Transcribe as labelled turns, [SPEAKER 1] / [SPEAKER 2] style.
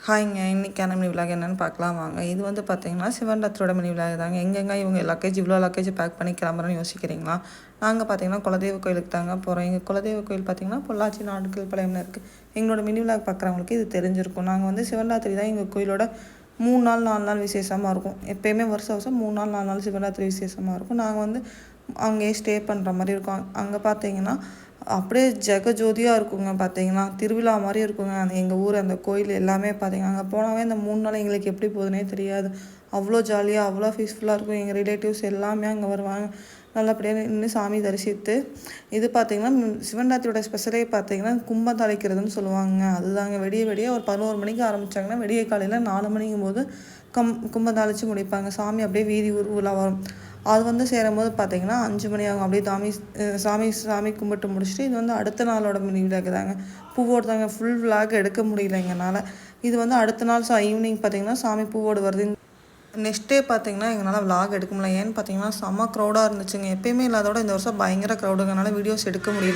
[SPEAKER 1] ஹாய்ங்க. இன்னைக்கான mini vlog என்னென்னு பார்க்கலாம் வாங்க. இது வந்து பார்த்தீங்கன்னா, சிவன் ராத்திரியோட மினி விலாக் தாங்க. எங்கெங்க இவங்க லக்கேஜ் இவ்வளோ லக்கேஜ் பேக் பண்ணி கிளம்புறேன்னு யோசிக்கிறீங்களா? நாங்கள் பார்த்தீங்கன்னா, குலதெய்வ கோயிலுக்கு தாங்க போகிறோம். எங்கள் குலதெய்வ கோயில் பார்த்தீங்கன்னா, பொள்ளாச்சி நாடுகள் பாளையம்ல இருக்குது. எங்களோட மினி விலாக் பார்க்குறவங்களுக்கு இது தெரிஞ்சிருக்கும். நாங்கள் வந்து சிவராத்திரி தான் எங்கள் கோயிலோட 3 நாள் 4 நாள் விசேஷமாக இருக்கும். எப்போயுமே வருஷம் 3 நாள் 4 நாள் சிவராத்திரி விசேஷமாக இருக்கும். நாங்கள் வந்து அங்கேயே ஸ்டே பண்ணுற மாதிரி இருக்கும். அங்கே பார்த்தீங்கன்னா அப்படியே ஜெகஜோதியாக இருக்குங்க. பார்த்தீங்கன்னா திருவிழா மாதிரி இருக்குங்க. அந்த எங்கள் ஊர் அந்த கோயில் எல்லாமே பார்த்தீங்கன்னா அங்கே போனாவே அந்த 3 நாள் எங்களுக்கு எப்படி போகுதுன்னே தெரியாது. அவ்வளோ ஜாலியாக அவ்வளோ பீஸ்ஃபுல்லாக இருக்கும். எங்கள் ரிலேட்டிவ்ஸ் எல்லாமே அங்கே வருவாங்க. நல்லபடியாக நின்று சாமி தரிசித்து இது பார்த்திங்கன்னா சிவராத்திரியோட ஸ்பெஷலே பார்த்திங்கன்னா கும்பம் தலைக்கிறதுன்னு சொல்லுவாங்க. அதுதாங்க விடிய ஒரு 11 மணிக்கு ஆரம்பித்தாங்கன்னா விடிய காலையில் 4 மணிக்கும் போது கும்பம் தாளித்து முடிப்பாங்க. சாமி அப்படியே வீதி ஊர்வலாக வரும். அது வந்து சேரும்போது பார்த்திங்கன்னா 5 மணி ஆகும். அப்படியே சாமி கும்பிட்டு முடிச்சுட்டு இது வந்து அடுத்த நாளோட மினி விலாக் தாங்க. பூவோடு தாங்க ஃபுல் விலாக் எடுக்க முடியல எங்களால். இது வந்து அடுத்த நாள் ஈவினிங் பார்த்திங்கன்னா சாமி பூவோடு வருது. நெக்ஸ்ட் டே பார்த்திங்கன்னா எங்களால் விலாக் எடுக்க முடியல. ஏன்னு பார்த்தீங்கன்னா செம்ம க்ரௌடாக இருந்துச்சுங்க. எப்பயுமே இல்லாதோட இந்த வருஷம் பயங்கர க்ரௌடுங்கனால வீடியோஸ் எடுக்க முடியல.